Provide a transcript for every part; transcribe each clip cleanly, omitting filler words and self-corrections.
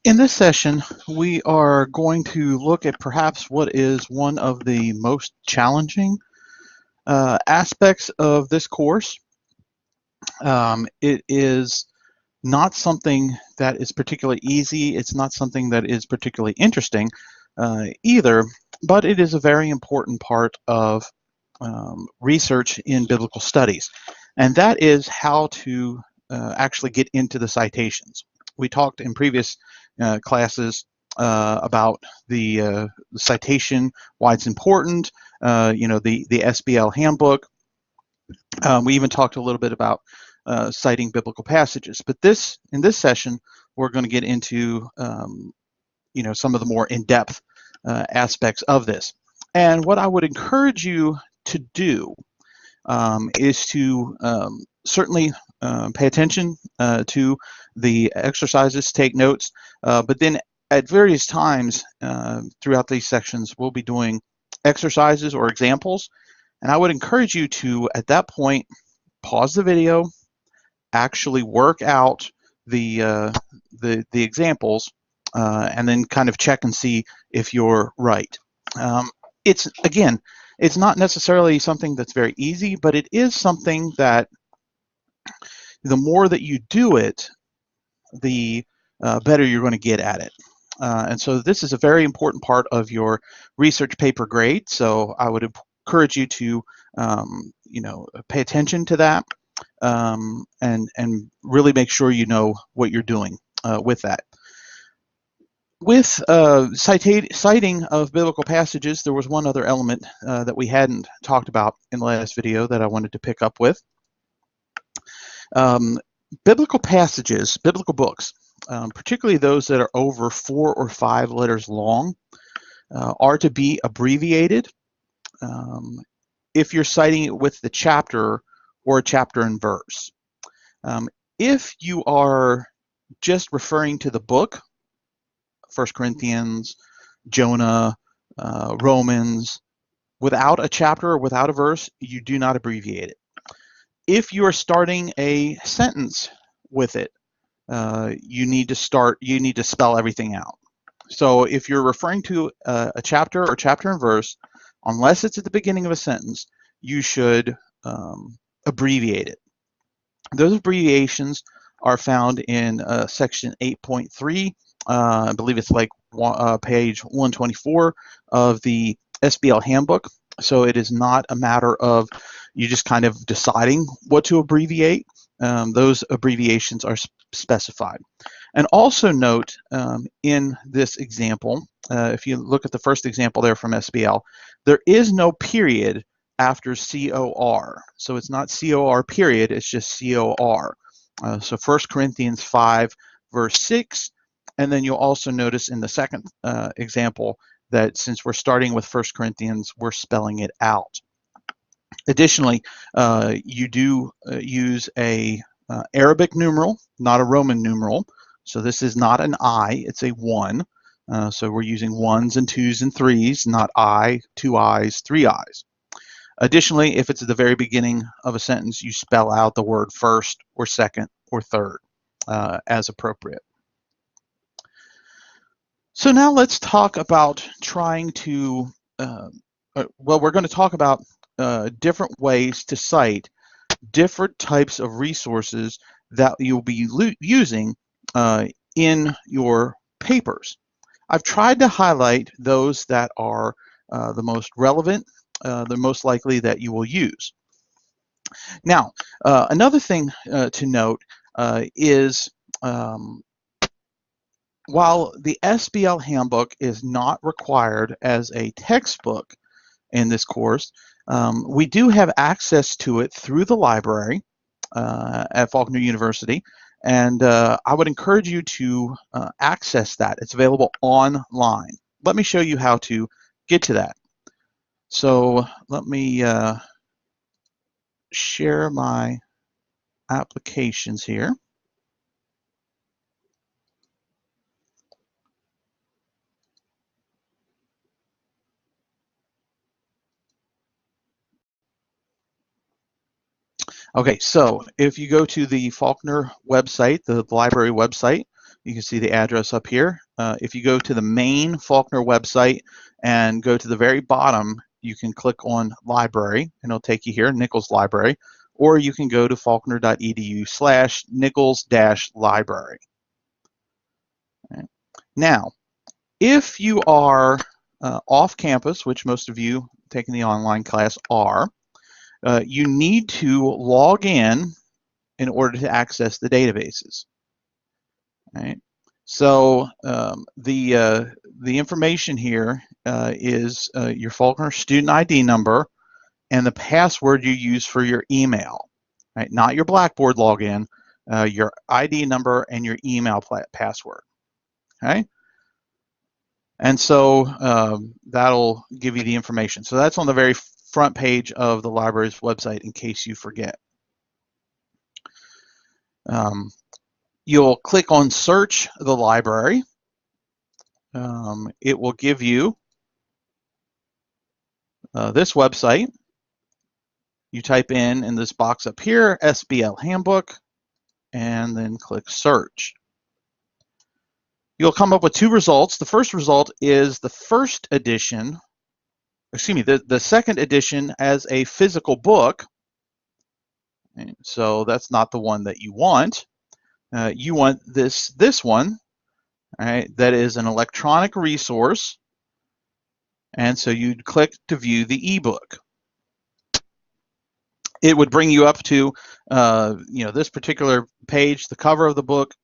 In this session, we are going to look at perhaps what is one of the most challenging aspects of this course. It is not something that is particularly easy. It's not something that is particularly interesting either, but it is a very important part of research in biblical studies, and that is how to actually get into the citations. We talked in previous classes about the citation, why it's important, the SBL handbook. We even talked a little bit about citing biblical passages. But in this session, we're going to get into some of the more in-depth aspects of this. And what I would encourage you to do is to certainly pay attention to the exercises, take notes, but then at various times throughout these sections, we'll be doing exercises or examples. And I would encourage you to, at that point, pause the video, actually work out the examples, and then kind of check and see if you're right. It's not necessarily something that's very easy, but it is something that the more that you do it, the better you're going to get at it. And so this is a very important part of your research paper grade. So I would encourage you to, pay attention to that and really make sure you know what you're doing with that. With citing of biblical passages, there was one other element that we hadn't talked about in the last video that I wanted to pick up with. Biblical passages, biblical books, particularly those that are over 4 or 5 letters long, are to be abbreviated if you're citing it with the chapter or a chapter and verse. If you are just referring to the book, 1 Corinthians, Jonah, Romans, without a chapter or without a verse, you do not abbreviate it. If you are starting a sentence with it, you need to spell everything out. So if you're referring to a chapter or chapter and verse, unless it's at the beginning of a sentence, you should abbreviate it. Those abbreviations are found in section 8.3. I believe it's like page 124 of the SBL handbook. So it is not a matter of you just kind of deciding what to abbreviate. Those abbreviations are specified. And also note in this example, if you look at the first example there from SBL, there is no period after COR. So it's not COR period, it's just COR. So 1 Corinthians 5, verse 6. And then you'll also notice in the second example that since we're starting with 1 Corinthians, we're spelling it out. Additionally, you do use a Arabic numeral, not a Roman numeral. So this is not an I, it's a 1. So we're using 1s and 2s and 3s, not I, 2 I's, 3 I's. Additionally, if it's at the very beginning of a sentence, you spell out the word first or second or third as appropriate. So now let's talk about trying to, we're going to talk about different ways to cite different types of resources that you'll be using in your papers. I've tried to highlight those that are the most relevant, the most likely that you will use. Now, another thing to note is while the SBL handbook is not required as a textbook in this course, we do have access to it through the library at Faulkner University, and I would encourage you to access that. It's available online. Let me show you how to get to that. So let me share my applications here. Okay, so if you go to the Faulkner website, the library website, You can see the address up here. If you go to the main Faulkner website and go to the very bottom, you can click on Library, and it'll take you here, Nichols Library, or you can go to faulkner.edu/Nichols-library. Right. Now, if you are off campus, which most of you taking the online class are, you need to log in order to access the databases. Right? So the information here is your Faulkner student ID number and the password you use for your email. Right? Not your Blackboard login, your ID number and your email password. Okay? And so that'll give you the information. So that's on the very front page of the library's website in case you forget. You'll click on Search the Library. It will give you this website. You type in this box up here, SBL Handbook, and then click Search. You'll come up with two results. The first result is the first edition, excuse me, the second edition as a physical book. And so that's not the one that you want. You want this one, right, that is an electronic resource. And so you'd click to view the ebook. It would bring you up to this particular page, the cover of the book.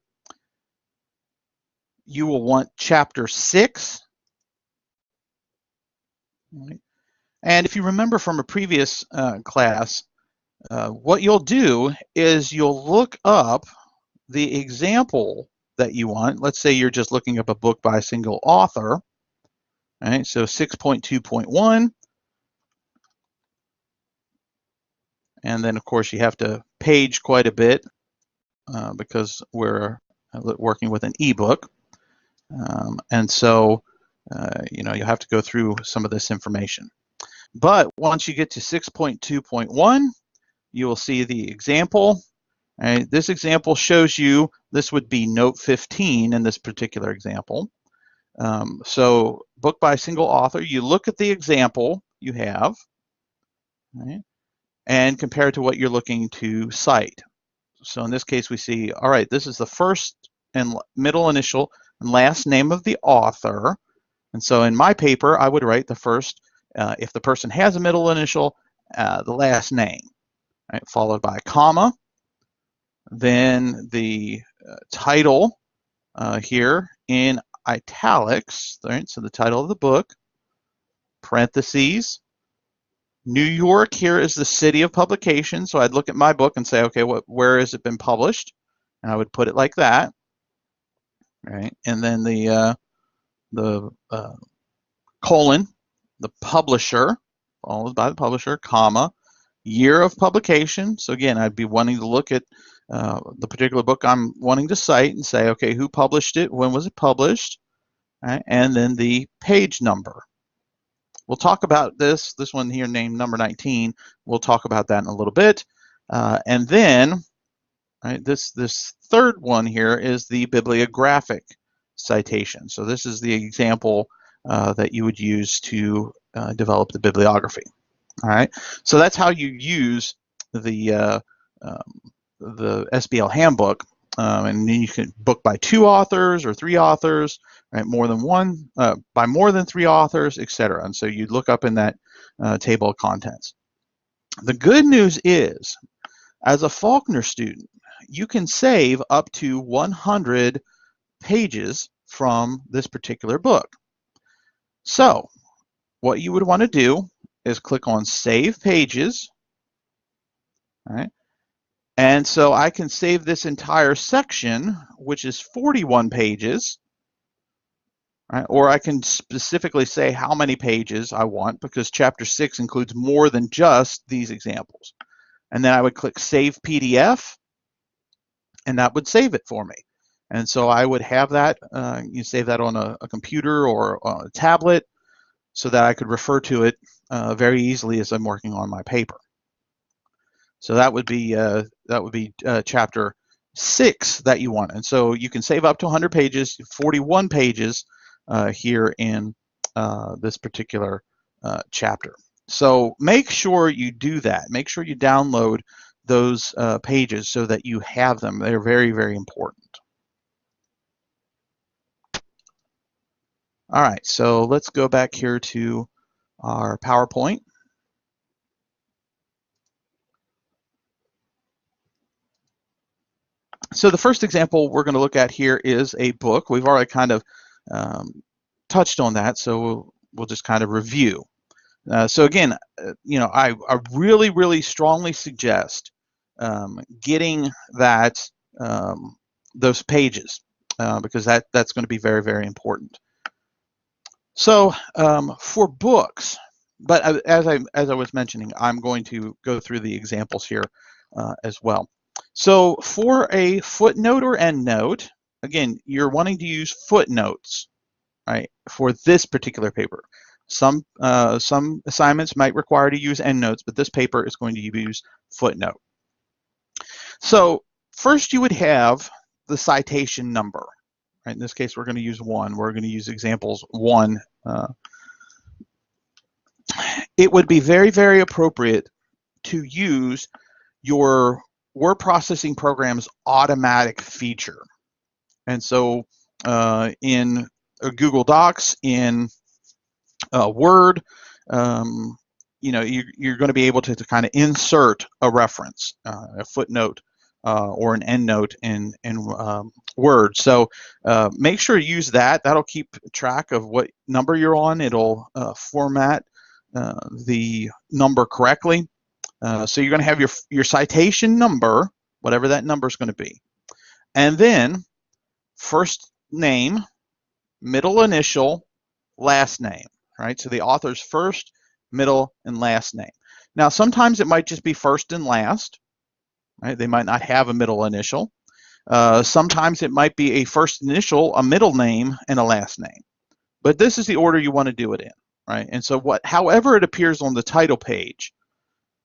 You will want chapter 6. Right. And if you remember from a previous class, what you'll do is you'll look up the example that you want. Let's say you're just looking up a book by a single author. Right? So 6.2.1. And then, of course, you have to page quite a bit because we're working with an ebook. And so, you have to go through some of this information. But once you get to 6.2.1, you will see the example. Right? This example shows you, this would be note 15 in this particular example. So book by a single author, you look at the example you have, right, and compare it to what you're looking to cite. So in this case, we see, all right, this is the first and middle initial and last name of the author. And so in my paper, I would write the first, if the person has a middle initial, the last name, right, followed by a comma. Then the title here in italics, right? So the title of the book, parentheses. New York here is the city of publication. So I'd look at my book and say, okay, where has it been published? And I would put it like that, right? And then the colon, the publisher, followed by the publisher, comma, year of publication. So again, I'd be wanting to look at the particular book I'm wanting to cite and say, okay, who published it? When was it published? Right? And then the page number. We'll talk about this one here named number 19. We'll talk about that in a little bit. And then right, this third one here is the bibliographic citation. So this is the example that you would use to develop the bibliography. All right, so that's how you use the SBL handbook, and then you can book by 2 authors or 3 authors, right? More than one, by more than 3 authors, etc. And so you look up in that table of contents. The good news is, as a Faulkner student, you can save up to 100 pages from this particular book. So what you would want to do is click on Save Pages. All right. And so I can save this entire section, which is 41 pages, right? Or I can specifically say how many pages I want, because chapter 6 includes more than just these examples. And then I would click Save PDF, and that would save it for me. And so I would have that, you save that on a computer or on a tablet so that I could refer to it very easily as I'm working on my paper. So that would be chapter 6 that you want. And so you can save up to 100 pages, 41 pages here in this particular chapter. So make sure you do that. Make sure you download those pages so that you have them. They're very, very important. All right, so let's go back here to our PowerPoint. So the first example we're going to look at here is a book. We've already kind of touched on that, so we'll just kind of review. So again, I really, really strongly suggest getting that those pages because that's going to be very, very important. So for books, but as I was mentioning, I'm going to go through the examples here as well. So for a footnote or endnote, again, you're wanting to use footnotes, right, for this particular paper. Some assignments might require to use endnotes, but this paper is going to use footnote. So first you would have the citation number. Right? In this case, we're going to use 1. We're going to use examples 1. It would be very, very appropriate to use your word processing program's automatic feature. And so in Google Docs, in Word, you're going to be able to kind of insert a reference, a footnote, or an endnote in Word. So make sure you use that. That'll keep track of what number you're on. It'll format the number correctly. So you're going to have your citation number, whatever that number is going to be, and then first name, middle initial, last name. Right? So the author's first, middle, and last name. Now sometimes it might just be first and last. Right? They might not have a middle initial. Sometimes it might be a first initial, a middle name, and a last name. But this is the order you want to do it in. Right? And so however it appears on the title page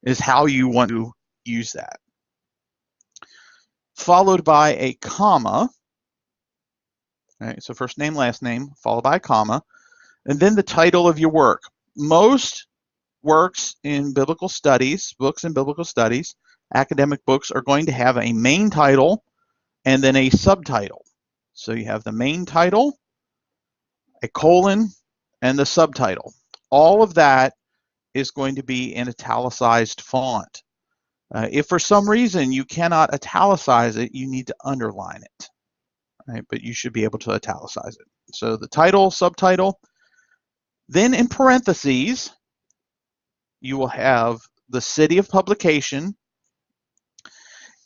is how you want to use that. Followed by a comma. Right? So first name, last name, followed by a comma. And then the title of your work. Most works in biblical studies, books in biblical studies, academic books are going to have a main title and then a subtitle. So you have the main title, a colon, and the subtitle. All of that is going to be in italicized font. If for some reason you cannot italicize it, you need to underline it. Right? But you should be able to italicize it. So the title, subtitle, then in parentheses, you will have the city of publication.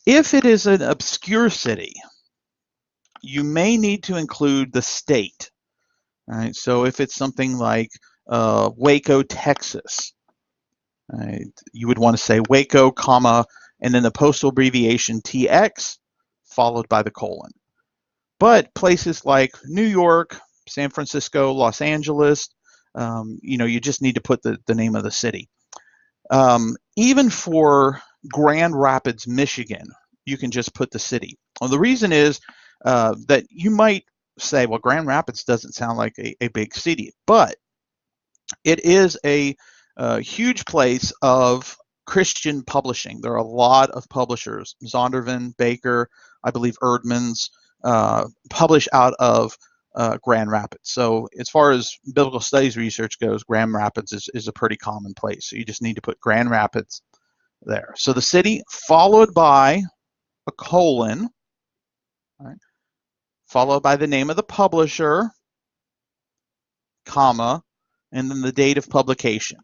If it is an obscure city, you may need to include the state. Right? So if it's something like Waco, Texas, right, you would want to say Waco, comma, and then the postal abbreviation TX, followed by the colon. But places like New York, San Francisco, Los Angeles, you just need to put the name of the city. Even for Grand Rapids, Michigan, you can just put the city. Well, the reason is that you might say, well, Grand Rapids doesn't sound like a big city, but it is a huge place of Christian publishing. There are a lot of publishers, Zondervan, Baker, I believe Erdman's, publish out of Grand Rapids. So as far as biblical studies research goes, Grand Rapids is a pretty common place. So you just need to put Grand Rapids there. So the city followed by a colon, right, followed by the name of the publisher, comma, and then the date of publication.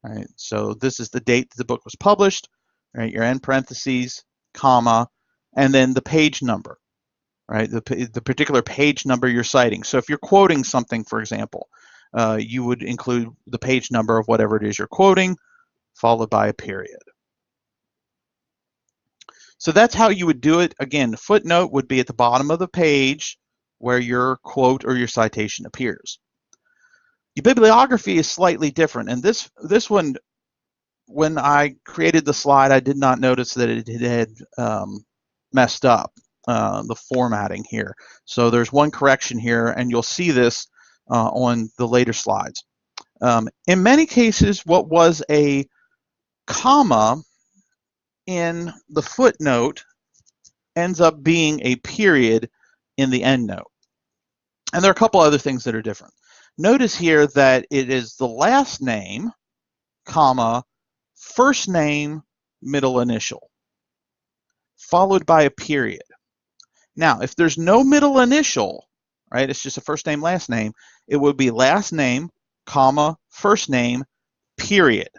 Right? So this is the date that the book was published, right? Your end parentheses, comma, and then the page number. Right, the particular page number you're citing. So if you're quoting something, for example, you would include the page number of whatever it is you're quoting, followed by a period. So that's how you would do it. Again, the footnote would be at the bottom of the page where your quote or your citation appears. Your bibliography is slightly different, and this one, when I created the slide, I did not notice that it had messed up, the formatting here. So there's one correction here, and you'll see this on the later slides. In many cases, what was a comma in the footnote ends up being a period in the endnote. And there are a couple other things that are different. Notice here that it is the last name, comma, first name, middle initial, followed by a period. Now, if there's no middle initial, right, it's just a first name, last name, it would be last name, comma, first name, period.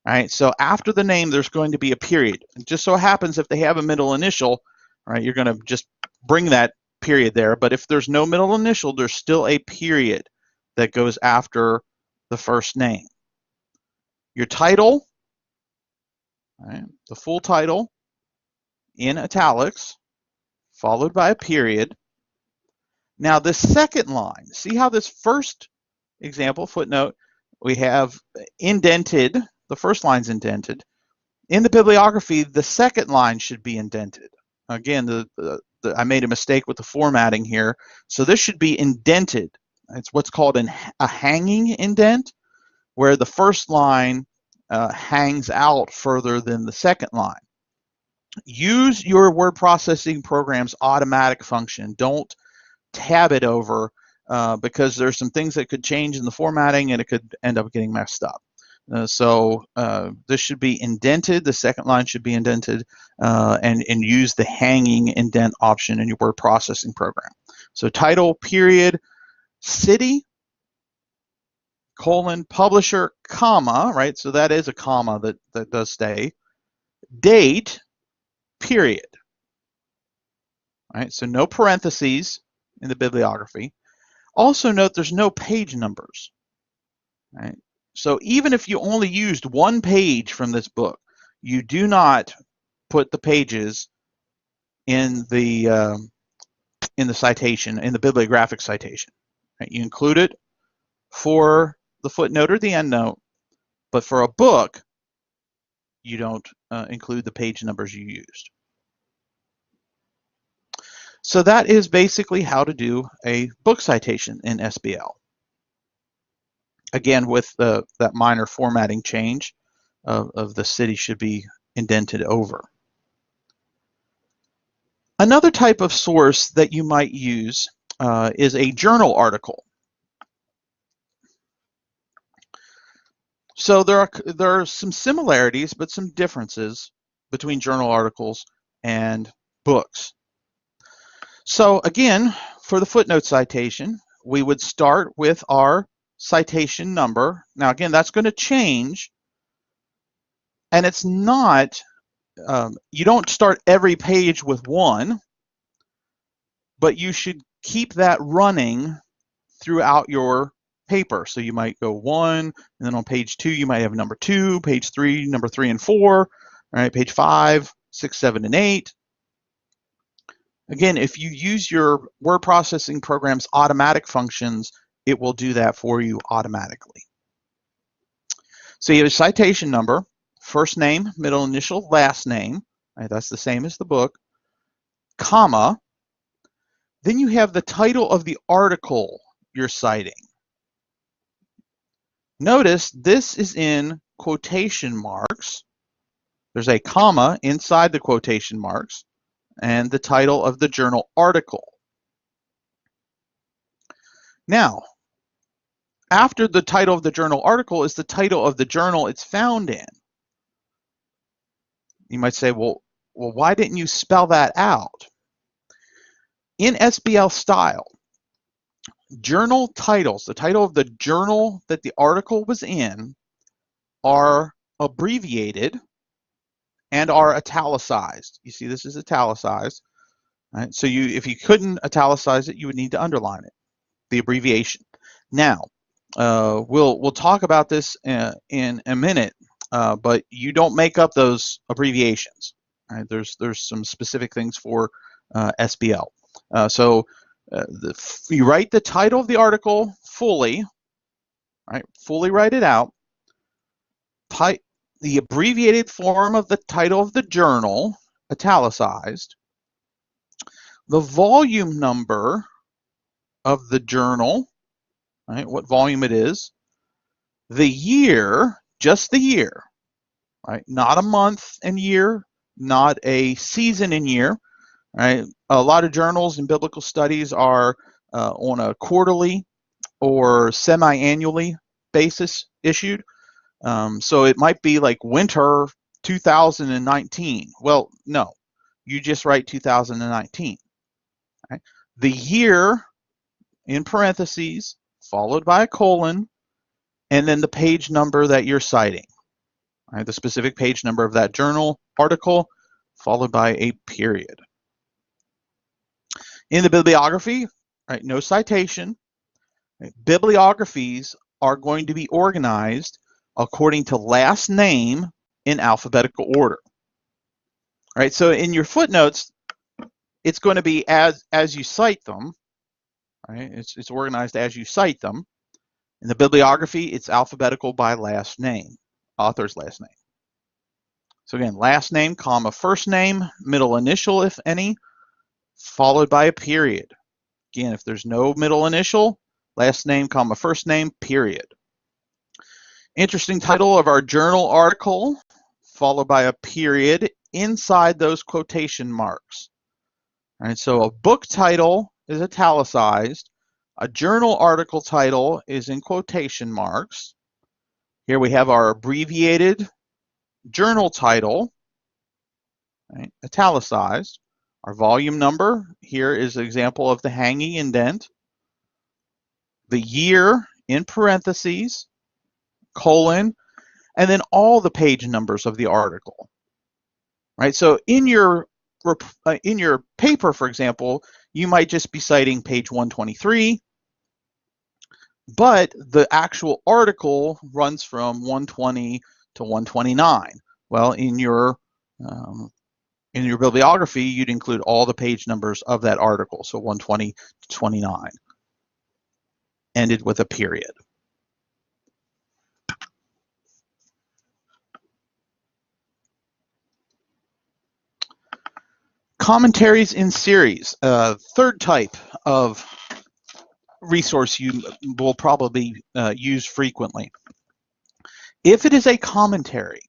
Right, so after the name, there's going to be a period. It just so happens if they have a middle initial, right, you're going to just bring that period there. But if there's no middle initial, there's still a period that goes after the first name. Your title, right, the full title in italics, followed by a period. Now the second line, see how this first example, footnote, we have indented, the first line's indented. In the bibliography, the second line should be indented. Again, I made a mistake with the formatting here. So this should be indented. It's what's called a hanging indent, where the first line hangs out further than the second line. Use your word processing program's automatic function. Don't tab it over because there's some things that could change in the formatting and it could end up getting messed up. So this should be indented. The second line should be indented and use the hanging indent option in your word processing program. So title, period, city, colon, publisher, comma, right? So that is a comma that does stay. Date, period. Right? So no parentheses in the bibliography. Also note there's no page numbers. Right? So even if you only used one page from this book, you do not put the pages in the citation, in the bibliographic citation. Right? You include it for the footnote or the endnote, but for a book, you don't include the page numbers you used. So that is basically how to do a book citation in SBL. Again, with that minor formatting change of the city should be indented over. Another type of source that you might use is a journal article. So there are some similarities, but some differences between journal articles and books. So again, for the footnote citation, we would start with our citation number. Now again, that's going to change, and it's not, you don't start every page with 1, but you should keep that running throughout your paper. So you might go 1, and then on page 2 you might have number 2, page 3, number 3 and 4, right? Page 5, 6, 7, and 8. Again, if you use your word processing program's automatic functions, it will do that for you automatically. So you have a citation number, first name, middle initial, last name, right? That's the same as the book, comma. Then you have the title of the article you're citing. Notice this is in quotation marks. There's a comma inside the quotation marks and the title of the journal article. Now, after the title of the journal article is the title of the journal it's found in. You might say, well, why didn't you spell that out? In SBL style, journal titles, the title of the journal that the article was in, are abbreviated and are italicized. You see this is italicized. Right? So if you couldn't italicize it, you would need to underline it, the abbreviation. Now, we'll talk about this in a minute, but you don't make up those abbreviations. Right? There's some specific things for SBL. You write the title of the article fully, right? Fully write it out. The abbreviated form of the title of the journal, italicized, the volume number of the journal, right, what volume it is, the year, just the year, right, not a month and year, not a season and year, right? A lot of journals and biblical studies are on a quarterly or semi-annually basis issued. So it might be like winter 2019. Well, no, you just write 2019. Right? The year in parentheses, followed by a colon, and then the page number that you're citing. Right? The specific page number of that journal article, followed by a period. In the bibliography, right, no citation. Right? Bibliographies are going to be organized according to last name in alphabetical order. Right? So in your footnotes, it's going to be as you cite them. Right? It's organized as you cite them. In the bibliography, it's alphabetical by last name, author's last name. So again, last name, comma, first name, middle initial, if any, followed by a period. Again, if there's no middle initial, last name, comma, first name, period. Interesting title of our journal article, followed by a period inside those quotation marks. All right, so a book title is italicized. A journal article title is in quotation marks. Here we have our abbreviated journal title, right, italicized. Our volume number, here is an example of the hanging indent. The year in parentheses, colon, and then all the page numbers of the article. Right, so in your paper, for example, you might just be citing page 123, but the actual article runs from 120 to 129. Well, in your bibliography, you'd include all the page numbers of that article, so 120 to 29, ended with a period. Commentaries in series, third type of resource you will probably use frequently. If it is a commentary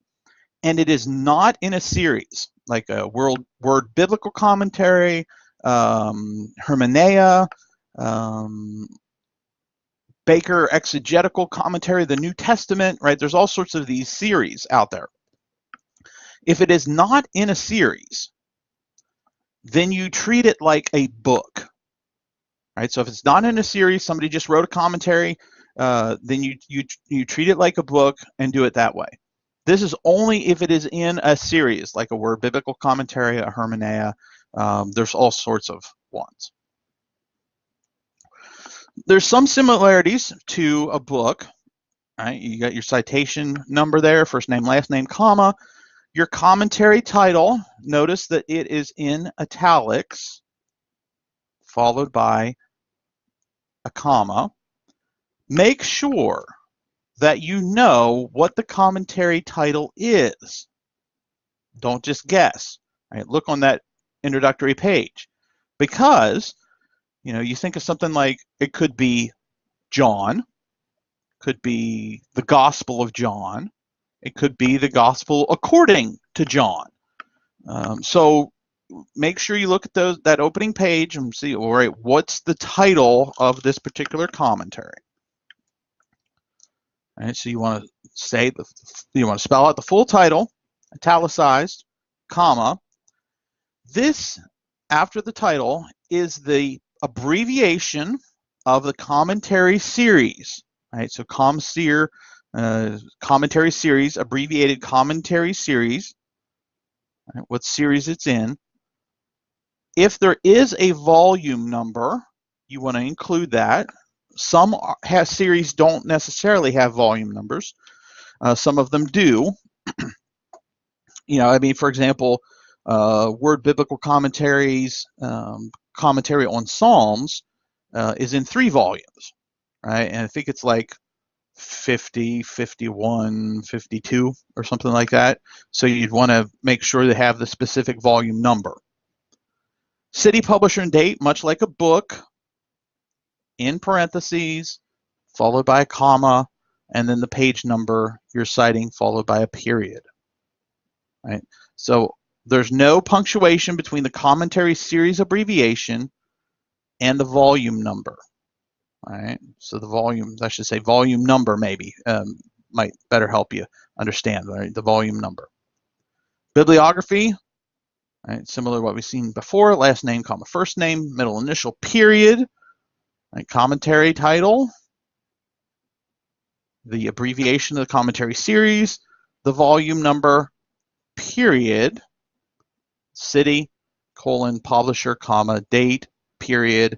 and it is not in a series, like a word biblical commentary, Hermeneia, Baker exegetical commentary, the New Testament, right? There's all sorts of these series out there. If it is not in a series, then you treat it like a book. Right? So if it's not in a series, somebody just wrote a commentary, then you treat it like a book and do it that way. This is only if it is in a series, like a word biblical commentary, a Hermeneia. There's all sorts of ones. There's some similarities to a book. Right? You got your citation number there, first name, last name, comma. Your commentary title, notice that it is in italics, followed by a comma. Make sure that you know what the commentary title is. Don't just guess. Right? Look on that introductory page, because you think of something like it could be John, could be the Gospel of John, it could be the Gospel according to John. So make sure you look at that opening page and see, all right, what's the title of this particular commentary? All right, so you want to spell out the full title, italicized, comma. This, after the title, is the abbreviation of the commentary series. Right, so commentary series, abbreviated commentary series. Right, what series it's in. If there is a volume number, you want to include that. Some series don't necessarily have volume numbers. Some of them do. For example, Word Biblical Commentaries, commentary on Psalms is in 3 volumes, right? And I think it's like 50, 51, 52 or something like that. So you'd want to make sure to have the specific volume number. City, publisher, and date, much like a book, in parentheses, followed by a comma, and then the page number you're citing, followed by a period. Right? So there's no punctuation between the commentary series abbreviation and the volume number. All right, so the volume, I should say volume number maybe, might better help you understand, right? The volume number. Bibliography, right? Similar to what we've seen before, last name, comma, first name, middle initial, period, right? Commentary title, the abbreviation of the commentary series, the volume number, period, city, colon, publisher, comma, date, period,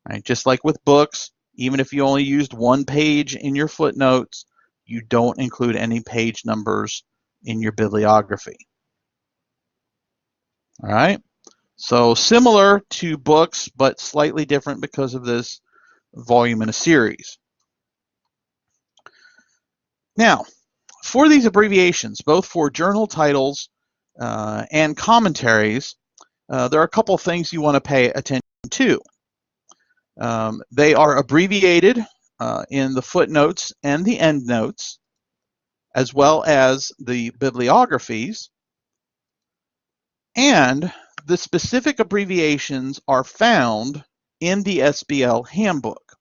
right? Just like with books, even if you only used one page in your footnotes, you don't include any page numbers in your bibliography. All right, so similar to books, but slightly different because of this volume in a series. Now, for these abbreviations, both for journal titles and commentaries, there are a couple things you want to pay attention to. They are abbreviated in the footnotes and the endnotes, as well as the bibliographies, and the specific abbreviations are found in the SBL handbook.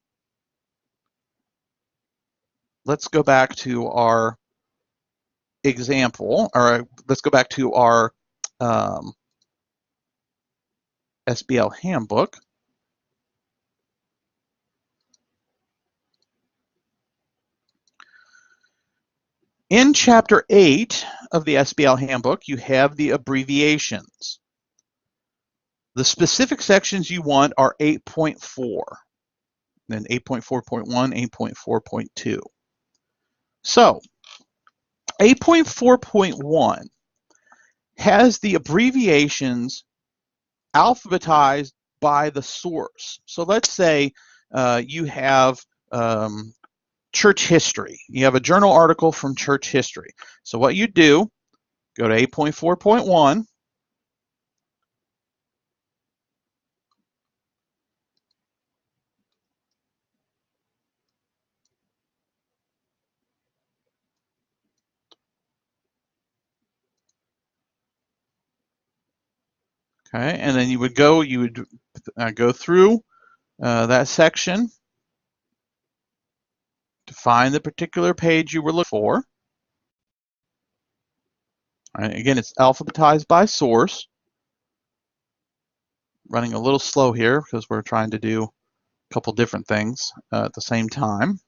Let's go back to our example, or let's go back to our SBL handbook. In Chapter 8 of the SBL handbook, you have the abbreviations. The specific sections you want are 8.4, then 8.4.1, 8.4.2. So 8.4.1 has the abbreviations alphabetized by the source. So let's say you have church history. You have a journal article from church history. So what you do, go to 8.4.1, okay, and then you would go through that section to find the particular page you were looking for. All right, again, it's alphabetized by source. Running a little slow here because we're trying to do a couple different things at the same time.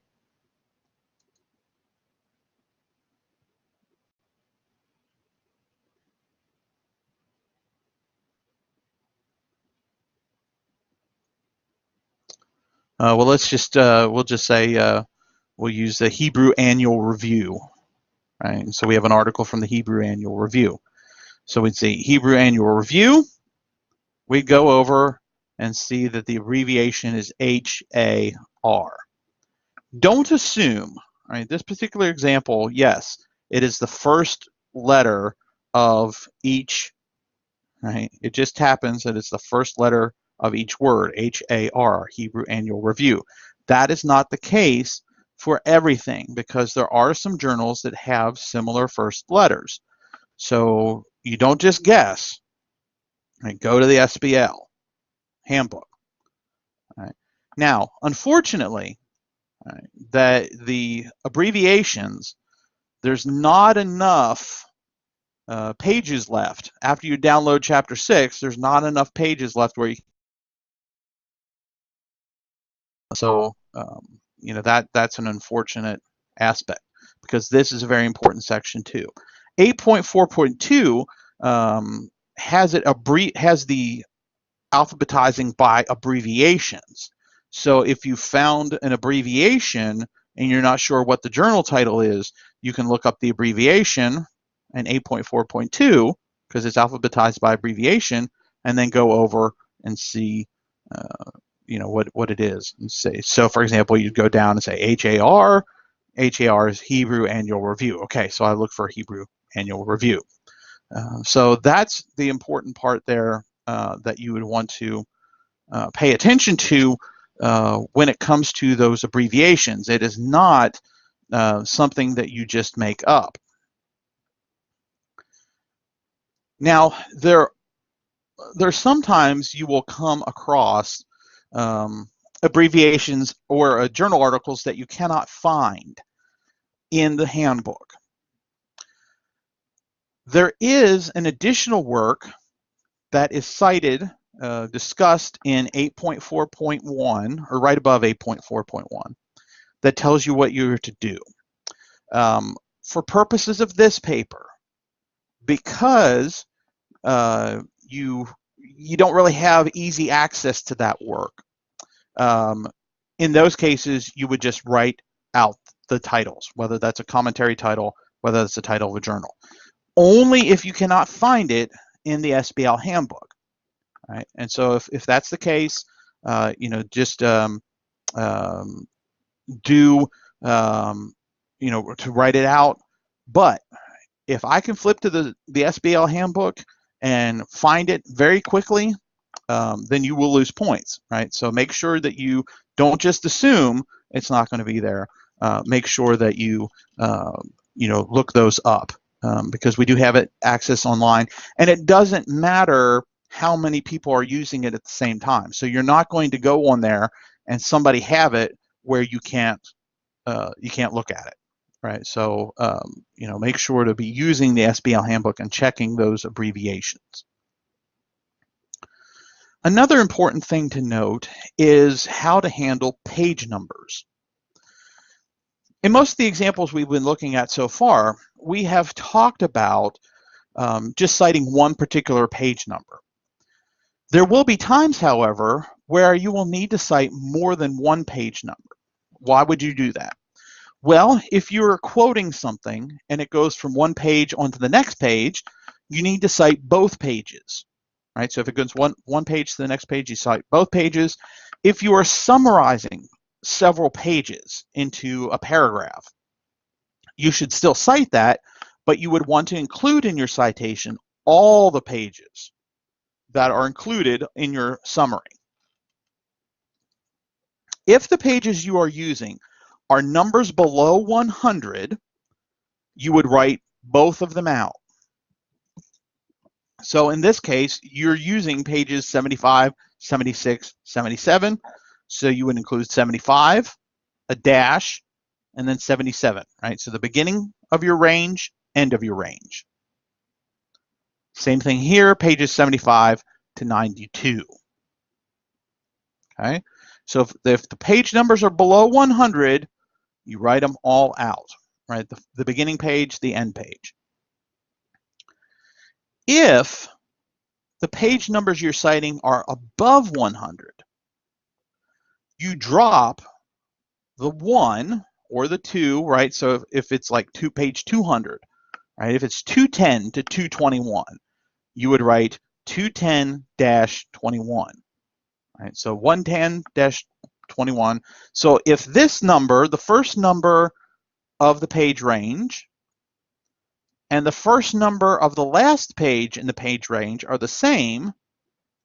Well, let's just we'll just say we'll use the Hebrew Annual Review. Right? So we have an article from the Hebrew Annual Review. So we'd say Hebrew Annual Review. We'd go over and see that the abbreviation is HAR. Don't assume, right? This particular example, yes, it is the first letter of each, right? It just happens that it's the first letter of each word, HAR, Hebrew Annual Review. That is not the case for everything because there are some journals that have similar first letters. So you don't just guess, right? Go to the SBL handbook. Right? Now, unfortunately, right, that the abbreviations, there's not enough pages left. After you download Chapter 6, there's not enough pages left where you. So you know that's an unfortunate aspect because this is a very important section too. 8.4.2 has the alphabetizing by abbreviations. So if you found an abbreviation and you're not sure what the journal title is, you can look up the abbreviation in 8.4.2 because it's alphabetized by abbreviation, and then go over and see you know what it is and say. So for example, you'd go down and say HAR. HAR is Hebrew Annual Review. Okay, so I look for Hebrew Annual Review. So that's the important part there that you would want to pay attention to when it comes to those abbreviations. It is not something that you just make up. Now, there's sometimes you will come across abbreviations or journal articles that you cannot find in the handbook. There is an additional work that is cited, discussed in 8.4.1, or right above 8.4.1, that tells you what you're to do. For purposes of this paper, because you don't really have easy access to that work, in those cases, you would just write out the titles, whether that's a commentary title, whether that's the title of a journal. Only if you cannot find it in the SBL handbook. Right? And so if that's the case, just do, to write it out. But if I can flip to the SBL handbook and find it very quickly, then you will lose points, right? So make sure that you don't just assume it's not going to be there. Make sure that you, look those up, because we do have it access online, and it doesn't matter how many people are using it at the same time. So you're not going to go on there and somebody have it where you can't look at it, right? So make sure to be using the SBL handbook and checking those abbreviations. Another important thing to note is how to handle page numbers. In most of the examples we've been looking at so far, we have talked about just citing one particular page number. There will be times, however, where you will need to cite more than one page number. Why would you do that? Well, if you're quoting something and it goes from one page onto the next page, you need to cite both pages. Right? So if it goes one page to the next page, you cite both pages. If you are summarizing several pages into a paragraph, you should still cite that, but you would want to include in your citation all the pages that are included in your summary. If the pages you are using are numbers below 100, you would write both of them out. So in this case, you're using pages 75, 76, 77. So you would include 75, a dash, and then 77, right? So the beginning of your range, end of your range. Same thing here, pages 75 to 92. Okay, so if the page numbers are below 100, you write them all out, right? The beginning page, the end page. If the page numbers you're citing are above 100, you drop the 1 or the 2, right? So if it's like page 200, right? If it's 210 to 221, you would write 210-21, right? So 110-21. So if this number, the first number of the page range, and the first number of the last page in the page range are the same,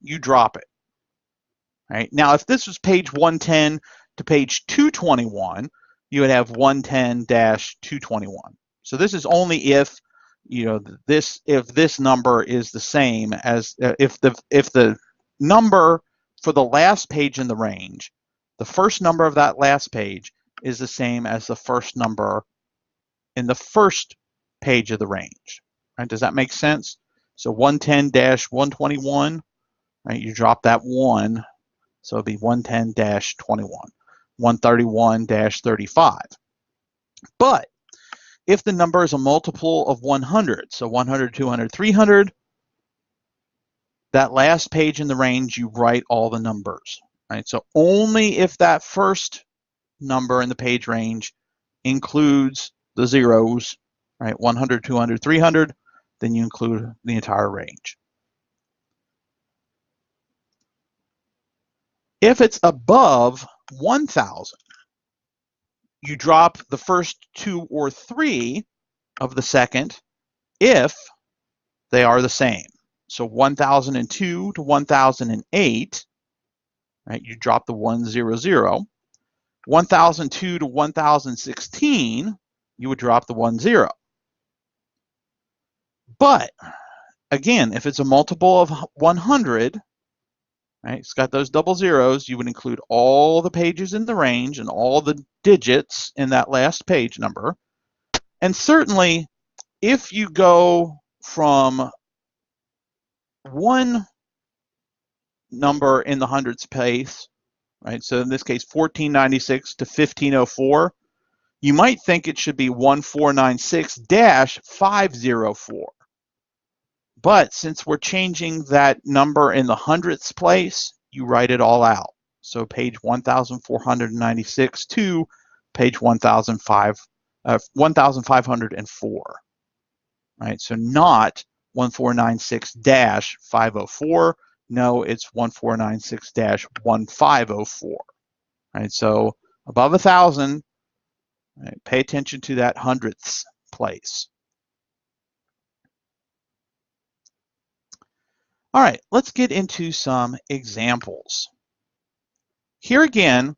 you drop it. Right? Now, if this was page 110 to page 221, you would have 110-221. So this is only if this number is the same as if the number for the last page in the range, the first number of that last page is the same as the first number in the first page of the range. Right? Does that make sense? So 110-121, right? You drop that 1, so it'd be 110-21, 131-35. But if the number is a multiple of 100, so 100, 200, 300, that last page in the range, you write all the numbers, right? So only if that first number in the page range includes the zeros, right? 100, 200, 300, then you include the entire range. If it's above 1,000, you drop the first 2 or 3 of the second if they are the same. So 1002 to 1008, right? You drop the 100. 1002 to 1016, you would drop the 10. But again, if it's a multiple of 100, right, it's got those double zeros, you would include all the pages in the range and all the digits in that last page number. And certainly, if you go from one number in the hundreds place, right, so in this case 1496 to 1504, you might think it should be 1496-504. But since we're changing that number in the hundredths place, you write it all out. So page 1496 to page 1504. Right? So not 1496-504. No, it's 1496-1504. Right? So above 1,000, right, pay attention to that hundredths place. All right, let's get into some examples. Here again,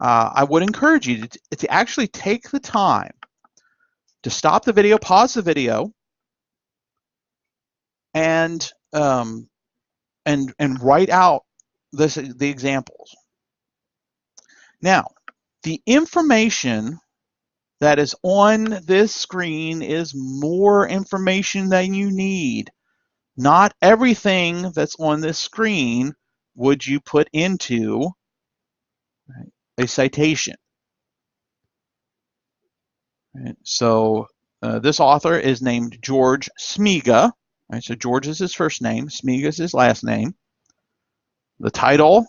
I would encourage you to actually take the time to stop the video, pause the video, and write out the examples. Now, the information that is on this screen is more information than you need. Not everything that's on this screen would you put into a citation. Right? So this author is named George Smiga. Right? So George is his first name, Smiga is his last name. The title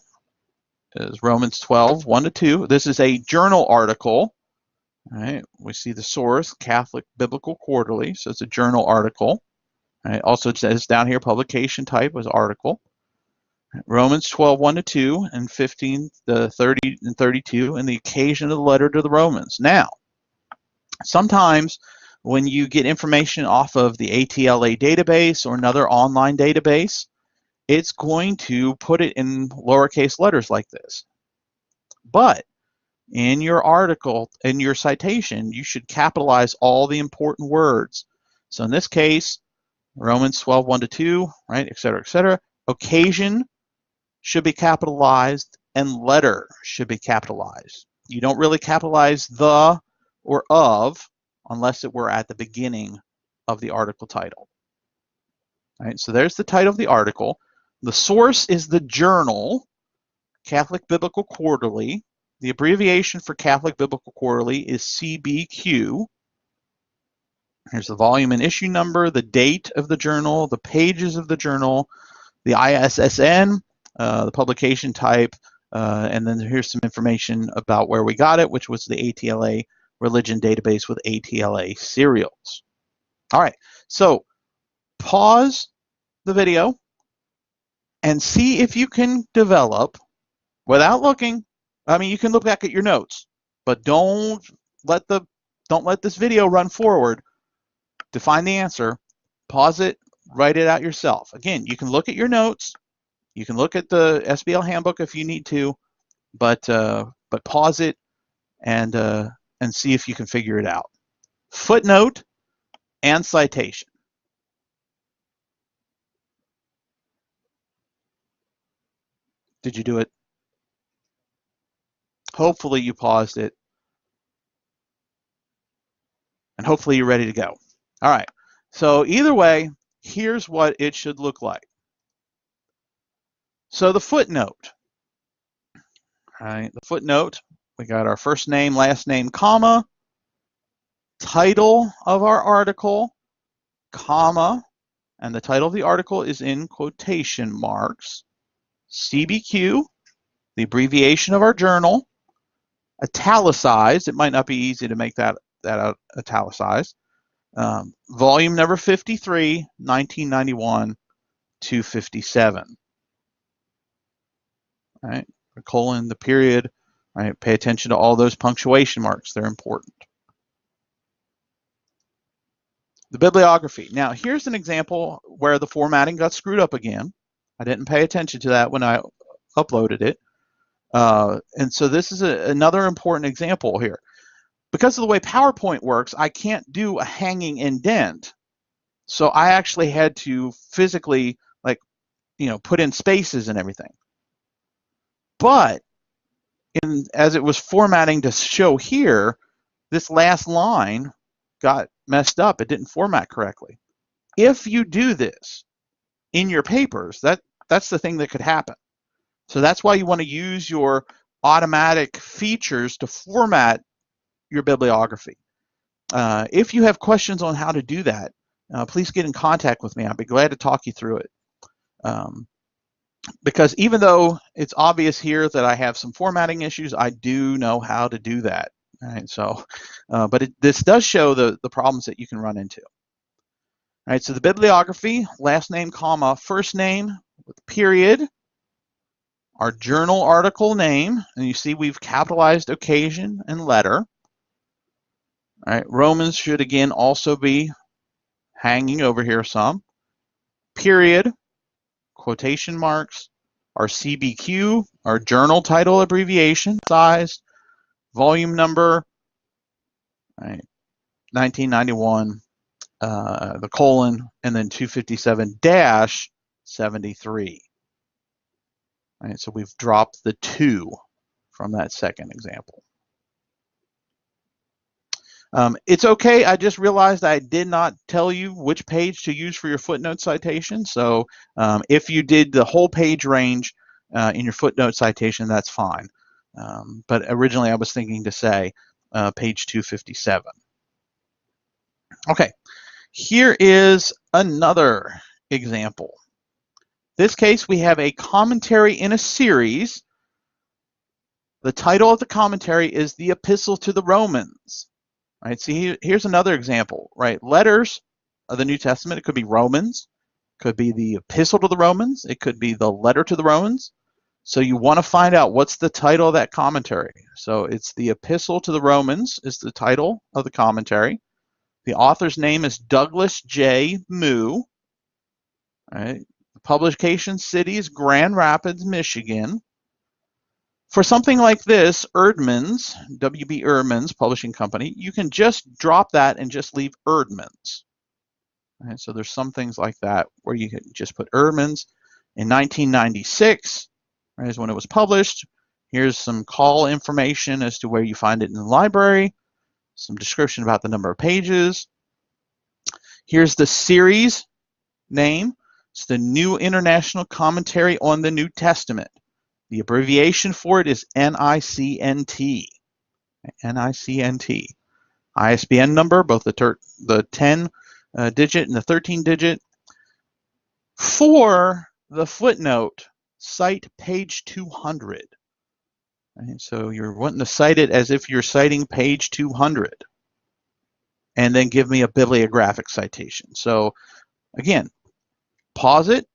is Romans 12, 1-2. This is a journal article. Right? We see the source, Catholic Biblical Quarterly, so it's a journal article. Right? Also, it says down here, publication type was article. Romans 12, 1-2, and 15, 30, and 32, and the occasion of the letter to the Romans. Now, sometimes when you get information off of the ATLA database or another online database, it's going to put it in lowercase letters like this. But in your article, in your citation, you should capitalize all the important words. So in this case, Romans 12, 1-2, right, et cetera, et cetera. Occasion should be capitalized and letter should be capitalized. You don't really capitalize the or of unless it were at the beginning of the article title. Right, so there's the title of the article. The source is the journal, Catholic Biblical Quarterly. The abbreviation for Catholic Biblical Quarterly is CBQ. Here's the volume and issue number, the date of the journal, the pages of the journal, the ISSN, the publication type, and then here's some information about where we got it, which was the ATLA religion database with ATLA serials. All right, so pause the video and see if you can develop, without looking, I mean, you can look back at your notes, but don't let this video run forward to find the answer. Pause it, write it out yourself. Again, you can look at your notes, you can look at the SBL handbook if you need to, but pause it and see if you can figure it out. Footnote and citation. Did you do it? Hopefully you paused it, and hopefully you're ready to go. All right, so either way, here's what it should look like. So the footnote, all right, the footnote, we got our first name, last name, comma, title of our article, comma, and the title of the article is in quotation marks, CBQ, the abbreviation of our journal, italicized, it might not be easy to make that italicized, volume number 53, 1991 to 57. All right, the colon, the period, all right, pay attention to all those punctuation marks, they're important. The bibliography. Now, here's an example where the formatting got screwed up again. I didn't pay attention to that when I uploaded it. And so this is another important example here. Because of the way PowerPoint works, I can't do a hanging indent. So I actually had to physically, like, put in spaces and everything. But as it was formatting to show here, this last line got messed up. It didn't format correctly. If you do this in your papers, that's the thing that could happen. So that's why you want to use your automatic features to format your bibliography. If you have questions on how to do that, please get in contact with me. I'd be glad to talk you through it. Because even though it's obvious here that I have some formatting issues, I do know how to do that. All right, so, but this does show the problems that you can run into. All right, so the bibliography, last name, comma, first name with period, our journal article name, and you see we've capitalized occasion and letter. All right, Romans should again also be hanging over here some. Period, quotation marks, our CBQ, our journal title abbreviation, size, volume number, right, 1991, the colon, and then 257-73. Right, so we've dropped the 2 from that second example. It's okay. I just realized I did not tell you which page to use for your footnote citation. So if you did the whole page range in your footnote citation, that's fine. But originally I was thinking to say page 257. Okay, here is another example. This case, we have a commentary in a series. The title of the commentary is the Epistle to the Romans. Right, see, here's another example, right? Letters of the New Testament, it could be Romans, could be the Epistle to the Romans, it could be the Letter to the Romans. So you want to find out what's the title of that commentary. So it's the Epistle to the Romans is the title of the commentary. The author's name is Douglas J. Moo. Right? The publication city is Grand Rapids, Michigan. For something like this, Erdman's, W.B. Erdman's publishing company, you can just drop that and just leave Erdman's. Right, so there's some things like that where you can just put Erdman's. In 1996, right, is when it was published. Here's some call information as to where you find it in the library, some description about the number of pages. Here's the series name. It's the New International Commentary on the New Testament. The abbreviation for it is NICNT. NICNT. ISBN number, both the 10-digit and the 13-digit. For the footnote, cite page 200. Right, so you're wanting to cite it as if you're citing page 200. And then give me a bibliographic citation. So again, pause it.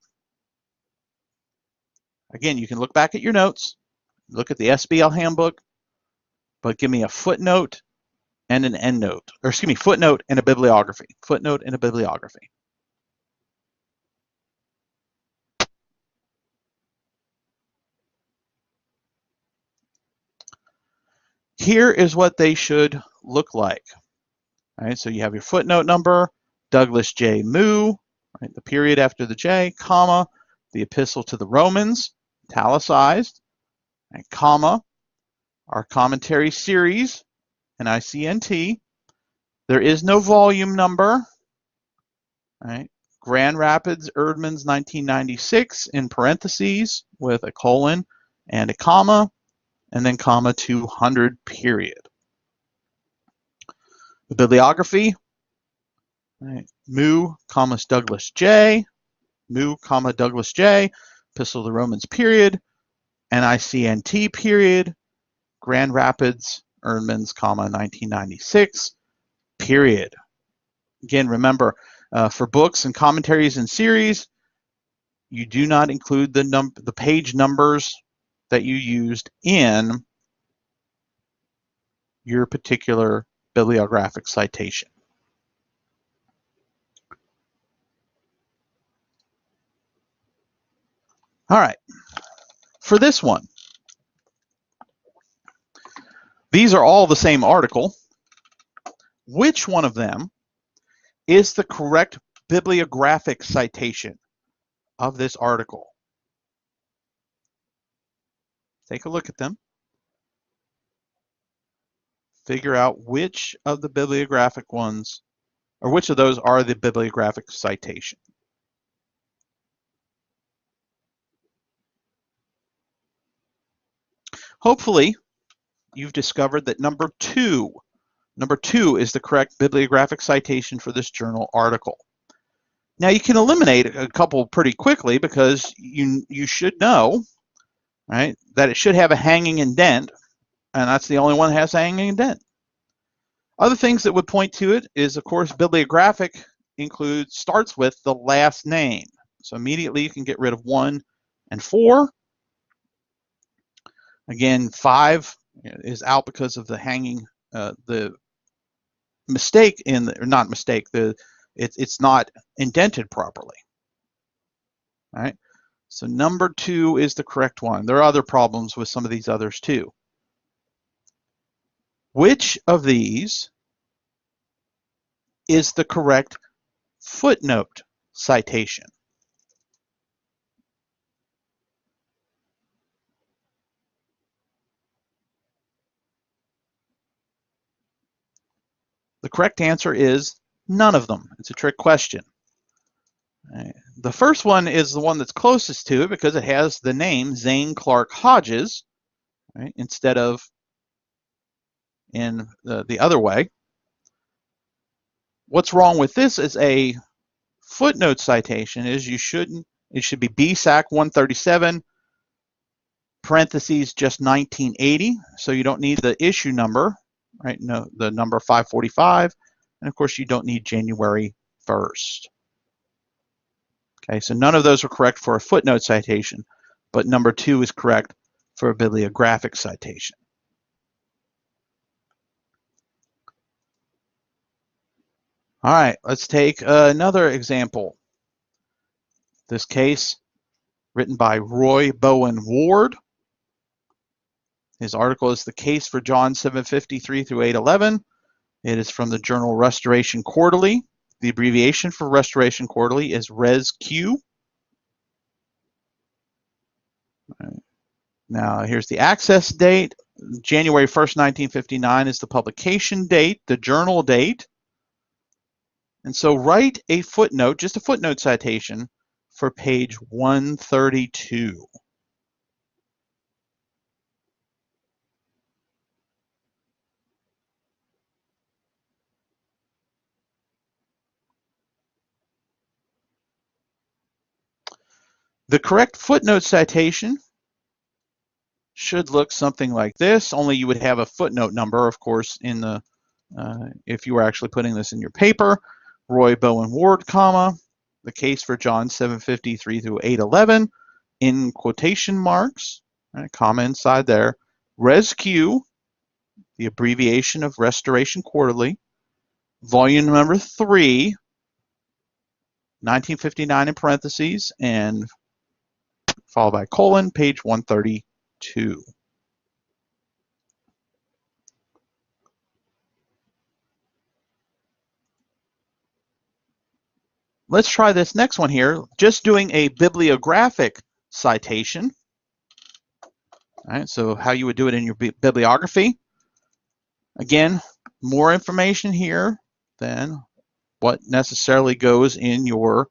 Again, you can look back at your notes, look at the SBL handbook, but give me a footnote and an endnote, or excuse me, footnote and a bibliography. Footnote and a bibliography. Here is what they should look like. All right, so you have your footnote number, Douglas J. Moo, right, the period after the J, comma, the Epistle to the Romans, italicized, and comma, our commentary series, NICNT. There is no volume number. Right? Grand Rapids, Erdman's 1996 in parentheses with a colon and a comma, and then comma 200 period. The bibliography, right? Moo, comma Douglas J, Moo, comma Douglas J, Epistle to the Romans period, NICNT period, Grand Rapids, Erdman's, comma 1996 period. Again, remember, for books and commentaries and series, you do not include the page numbers that you used in your particular bibliographic citation. All right, for this one, these are all the same article. Which one of them is the correct bibliographic citation of this article? Take a look at them. Figure out which of the bibliographic ones, or which of those are the bibliographic citation. Hopefully, you've discovered that number two is the correct bibliographic citation for this journal article. Now you can eliminate a couple pretty quickly because you should know, right, that it should have a hanging indent, and that's the only one that has a hanging indent. Other things that would point to it is, of course, bibliographic starts with the last name. So immediately you can get rid of 1 and 4. Again, 5 is out because of the hanging, the mistake in the, or not mistake, it's not indented properly. All right. So number 2 is the correct one. There are other problems with some of these others too. Which of these is the correct footnote citation? The correct answer is none of them. It's a trick question. Right. The first one is the one that's closest to it because it has the name Zane Clark Hodges, right, instead of in the other way. What's wrong with this is a footnote citation is it should be BSAC 137, parentheses, just 1980. So you don't need the issue number, right? No, the number 545. And of course, you don't need January 1st. Okay, so none of those are correct for a footnote citation, but number 2 is correct for a bibliographic citation. All right, let's take another example. This case written by Roy Bowen Ward. His article is The Case for John 753 through 811. It is from the journal Restoration Quarterly. The abbreviation for Restoration Quarterly is ResQ. Now, here's the access date. January 1st, 1959 is the publication date, the journal date. And so write a footnote, just a footnote citation, for page 132. The correct footnote citation should look something like this, only you would have a footnote number, of course, in the if you were actually putting this in your paper. Roy Bowen Ward, comma, the case for John 753 through 811, in quotation marks, right, comma inside there. ResQ, the abbreviation of Restoration Quarterly, volume number 3, 1959 in parentheses, and followed by colon, page 132. Let's try this next one here, just doing a bibliographic citation. All right, so how you would do it in your bibliography. Again, more information here than what necessarily goes in your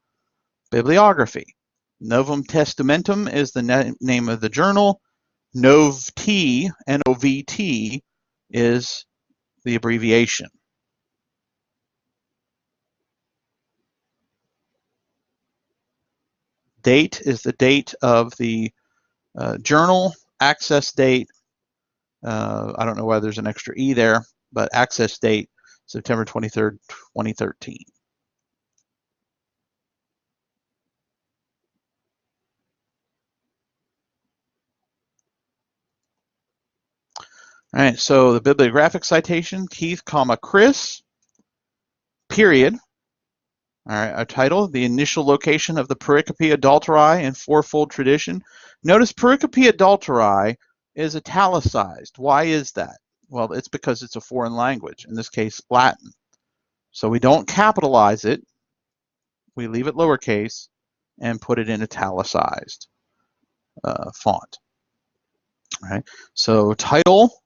bibliography. Novum Testamentum is the name of the journal. NOVT, N-O-V-T, is the abbreviation. Date is the date of the journal. Access date, I don't know why there's an extra E there, but access date, September 23rd, 2013. All right, so the bibliographic citation, Keith, comma, Chris, period. All right, our title, the initial location of the pericope adulteri in fourfold tradition. Notice pericope adulteri is italicized. Why is that? Well, it's because it's a foreign language, in this case, Latin. So we don't capitalize it. We leave it lowercase and put it in italicized font. All right, so title,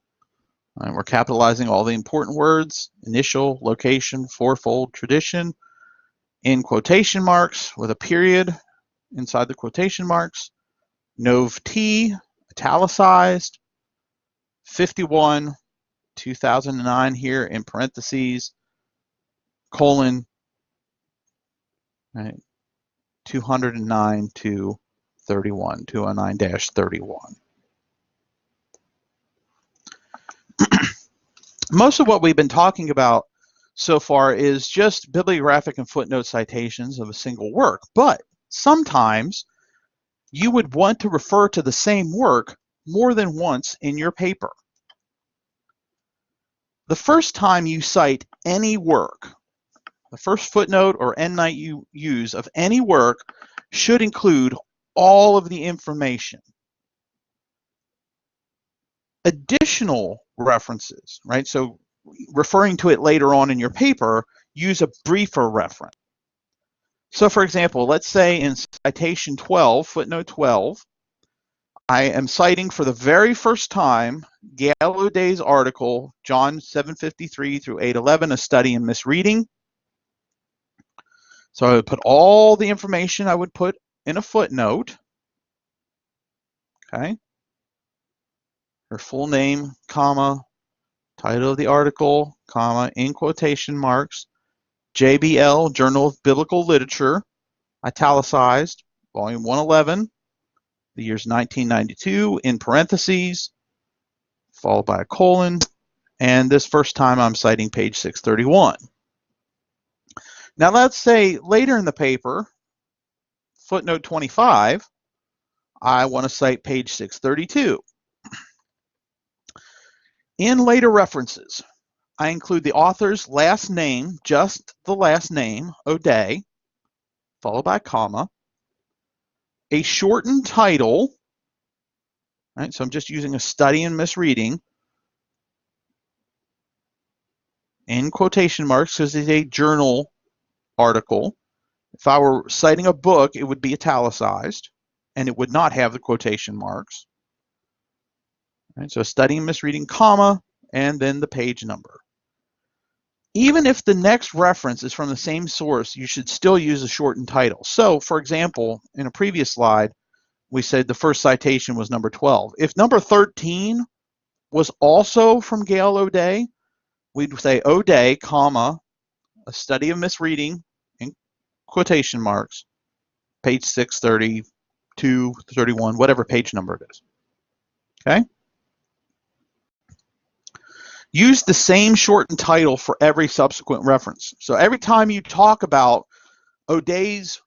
we're capitalizing all the important words, initial, location, fourfold, tradition, in quotation marks with a period inside the quotation marks, Nov T, italicized, 51, 2009 here in parentheses, colon, right, 209 to 31, 209-31. Most of what we've been talking about so far is just bibliographic and footnote citations of a single work, but sometimes you would want to refer to the same work more than once in your paper. The first time you cite any work, the first footnote or endnote you use of any work should include all of the information. Additional references, right? So referring to it later on in your paper, use a briefer reference. So for example, let's say in citation 12, footnote 12, I am citing for the very first time Gallaudet article, John 7:53 through 8:11, A Study in Misreading. So I would put all the information I would put in a footnote. Okay. Her full name, comma, title of the article, comma, in quotation marks, JBL, Journal of Biblical Literature, italicized, volume 111, the year's 1992, in parentheses, followed by a colon, and this first time I'm citing page 631. Now let's say later in the paper, footnote 25, I want to cite page 632. In later references, I include the author's last name, just the last name, O'Day, followed by a comma, a shortened title, right? So I'm just using a study in misreading, in quotation marks because it's a journal article. If I were citing a book, it would be italicized, and it would not have the quotation marks. Right? So study in misreading, comma, and then the page number. Even if the next reference is from the same source, you should still use a shortened title. So, for example, in a previous slide, we said the first citation was number 12. If number 13 was also from Gail O'Day, we'd say O'Day, comma, A Study of Misreading, in quotation marks, page 632, 31, whatever page number it is. Okay? Use the same shortened title for every subsequent reference. So every time you talk about O'Day's,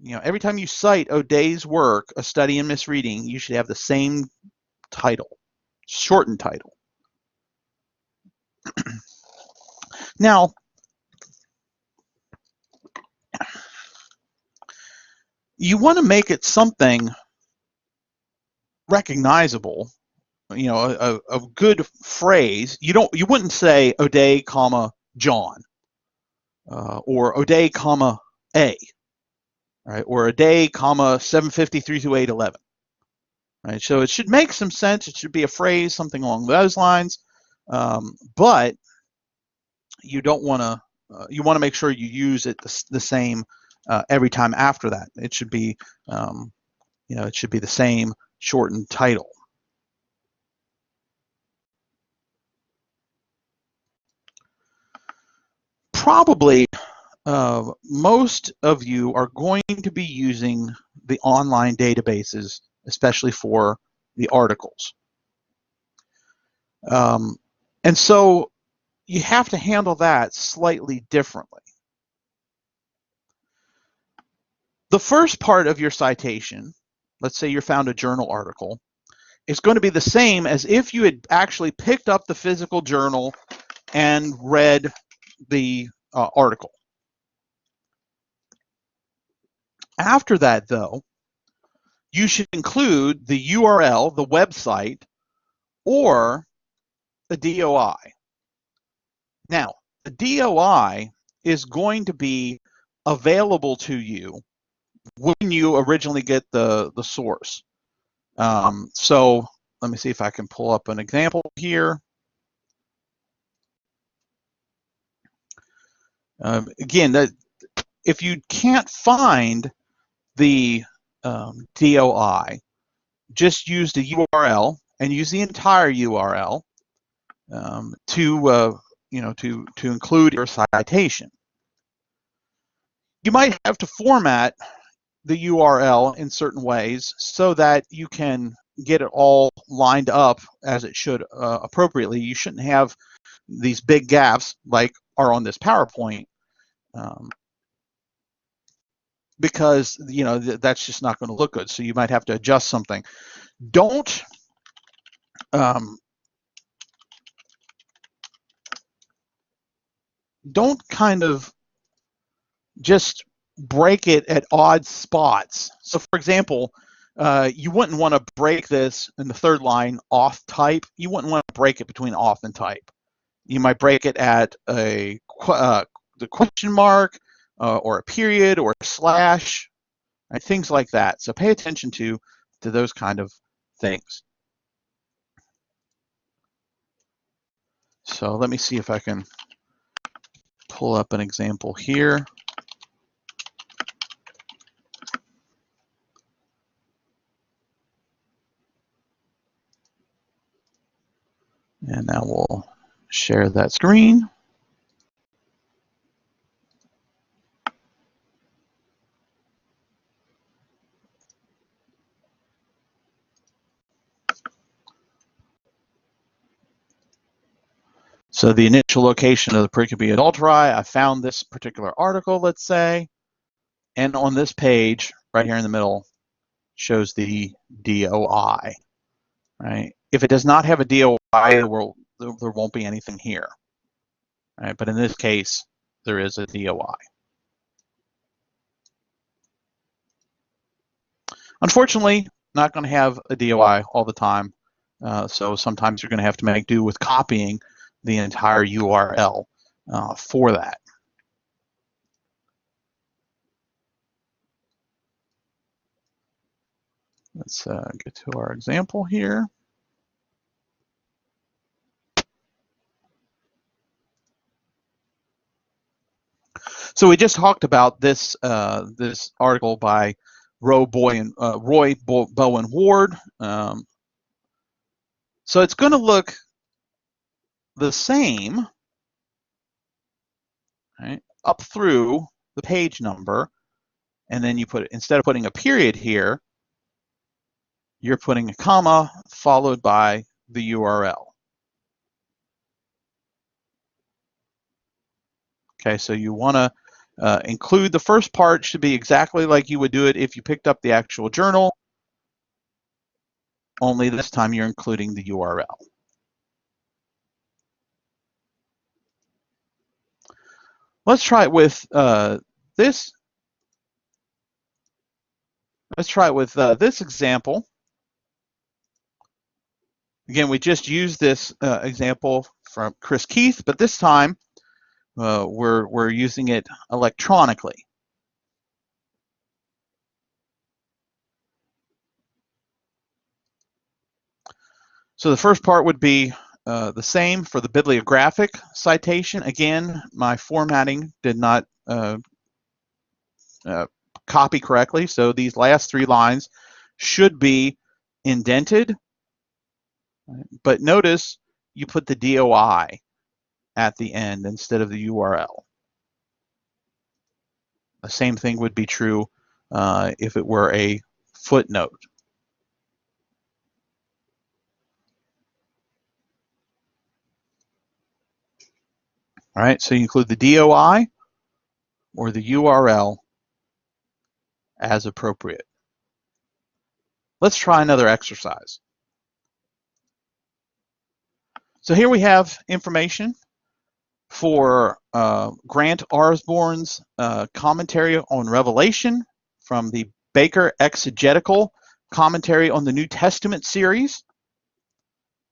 every time you cite O'Day's work, A Study in Misreading, you should have the same title, shortened title. Now, you want to make it something recognizable, a good phrase. You wouldn't say O'Day, comma, John, or O'Day, comma, A, right? Or O'Day, comma, 753 to 811. Right? So it should make some sense. It should be a phrase, something along those lines. But you don't want to. You want to make sure you use it the same every time after that. It should be, it should be the same shortened title. Probably most of you are going to be using the online databases, especially for the articles. And so you have to handle that slightly differently. The first part of your citation, let's say you found a journal article, is going to be the same as if you had actually picked up the physical journal and read the article. After that, though, you should include the URL, the website, or the DOI. Now, the DOI is going to be available to you when you originally get the source. So let me see if I can pull up an example here. Again, if you can't find the DOI, just use the URL and use the entire URL to include your citation. You might have to format the URL in certain ways so that you can get it all lined up as it should appropriately. You shouldn't have these big gaps like are on this PowerPoint, because that's just not going to look good. So you might have to adjust something. Don't kind of just break it at odd spots. So for example, you wouldn't want to break this in the third line off type. You wouldn't want to break it between off and type. You might break it at the question mark or a period or a slash, right? Things like that. So pay attention to those kind of things. So let me see if I can pull up an example here. And now we'll share that screen. So the initial location of the pericope adulteri, I found this particular article, let's say, and on this page right here in the middle shows the DOI, right? If it does not have a DOI, there won't be anything here, right? But in this case, there is a DOI. Unfortunately, not going to have a DOI all the time, so sometimes you're going to have to make do with copying the entire URL for that. Let's get to our example here. So we just talked about this this article by Roy Bowen Ward. So it's going to look the same, right, up through the page number, and then you put, instead of putting a period here, you're putting a comma followed by the URL. Okay, so you want to include the first part, should be exactly like you would do it if you picked up the actual journal, only this time you're including the URL. Let's try it with this. Let's try it with this example. Again, we just used this example from Chris Keith, but this time we're using it electronically. So the first part would be the same for the bibliographic citation. Again, my formatting did not copy correctly, so these last three lines should be indented. But notice you put the DOI at the end instead of the URL. The same thing would be true if it were a footnote. All right, so you include the DOI or the URL as appropriate. Let's try another exercise. So here we have information for Grant Osborne's commentary on Revelation from the Baker Exegetical Commentary on the New Testament series.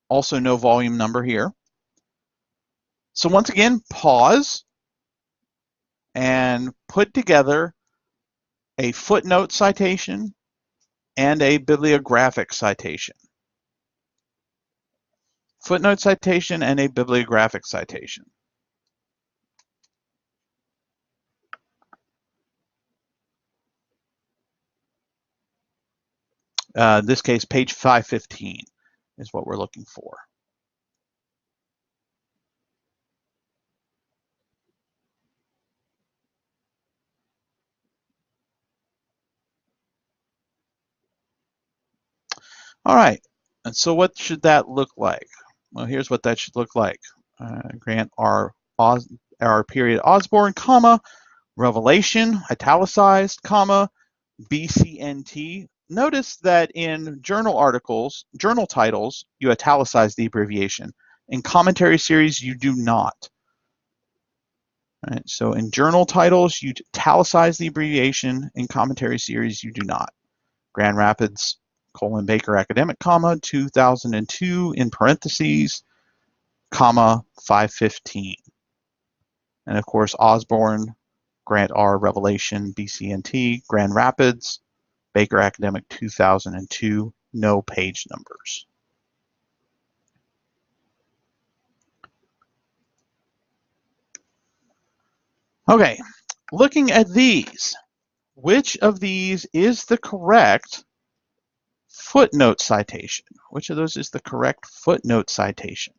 Also no volume number here. So once again, pause and put together a footnote citation and a bibliographic citation. Footnote citation and a bibliographic citation. In this case, page 515 is what we're looking for. All right, and so what should that look like? Well, here's what that should look like. Grant R. period Osborne, comma, Revelation, italicized, comma, BCNT. Notice that in journal articles, journal titles, you italicize the abbreviation. In commentary series, you do not. All right, so in journal titles, you italicize the abbreviation. In commentary series, you do not. Grand Rapids, Baker Academic, comma, 2002 in parentheses, comma, 515. And of course, Osborne, Grant R. Revelation, BCNT, Grand Rapids, Baker Academic 2002, no page numbers. Okay, looking at these, which of these is the correct footnote citation? Which of those is the correct footnote citation?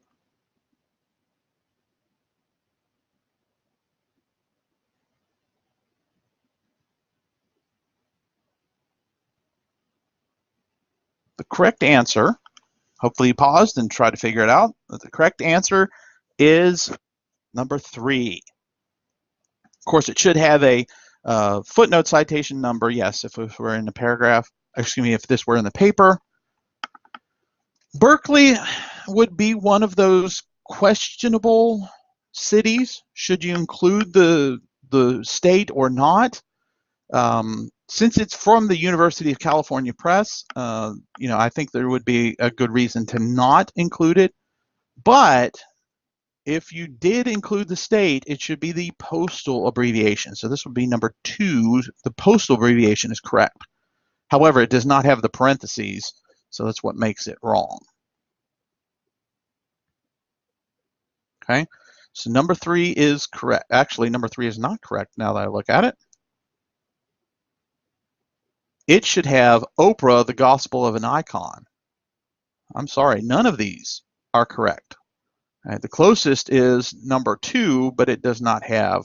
The correct answer, hopefully you paused and tried to figure it out. The correct answer is number 3. Of course, it should have a footnote citation number, yes, if it were in the paragraph, excuse me, if this were in the paper. Berkeley would be one of those questionable cities. Should you include the state or not? Since it's from the University of California Press, I think there would be a good reason to not include it. But if you did include the state, it should be the postal abbreviation. So this would be number 2. The postal abbreviation is correct. However, it does not have the parentheses, so that's what makes it wrong. Okay, so number 3 is correct. Actually, number 3 is not correct now that I look at it. It should have Oprah, the Gospel of an Icon. I'm sorry, none of these are correct. The closest is number 2, but it does not have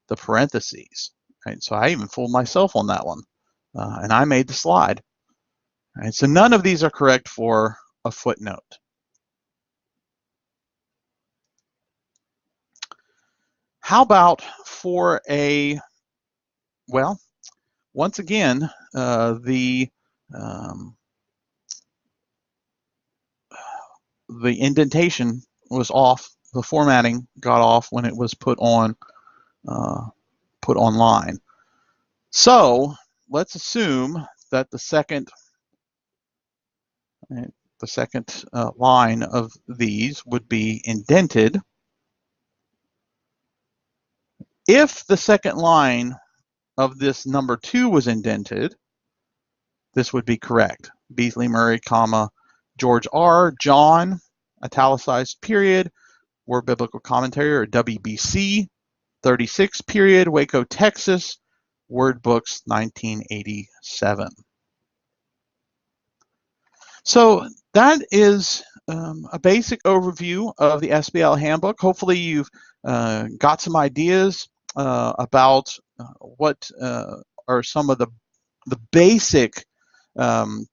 the parentheses. So I even fooled myself on that one, and I made the slide. So none of these are correct for a footnote. How about for a, well, once again, the indentation was off. The formatting got off when it was put online. So let's assume that the second line of these would be indented. If the second line of this number 2 was indented, this would be correct. Beasley Murray, comma, George R. John, italicized period, Word Biblical Commentary, or WBC, 36 period, Waco, Texas, Word Books, 1987. So that is a basic overview of the SBL handbook. Hopefully you've got some ideas about what are some of the basic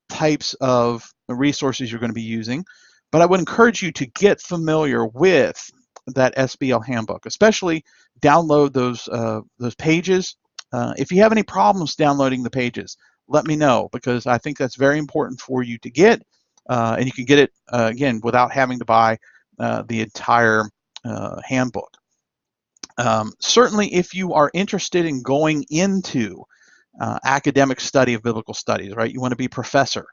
types of resources you're going to be using. But I would encourage you to get familiar with that SBL handbook, especially download those pages. If you have any problems downloading the pages, let me know, because I think that's very important for you to get, and you can get it again without having to buy the entire handbook. Certainly, if you are interested in going into academic study of biblical studies, right? You want to be professor,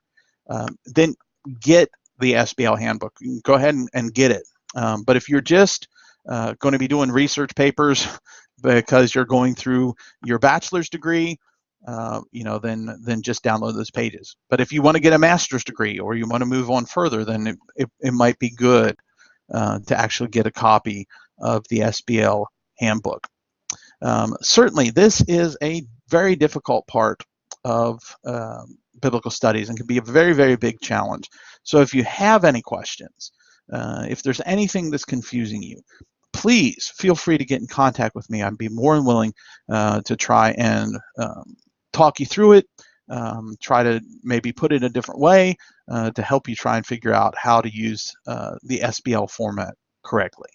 then get the SBL handbook. Go ahead and get it. But if you're just going to be doing research papers because you're going through your bachelor's degree, then just download those pages. But if you want to get a master's degree or you want to move on further, then it might be good to actually get a copy of the SBL handbook. Certainly, this is a very difficult part of biblical studies and can be a very, very big challenge. So if you have any questions, if there's anything that's confusing you, please feel free to get in contact with me. I'd be more than willing to try and talk you through it, try to maybe put it in a different way to help you try and figure out how to use the SBL format correctly.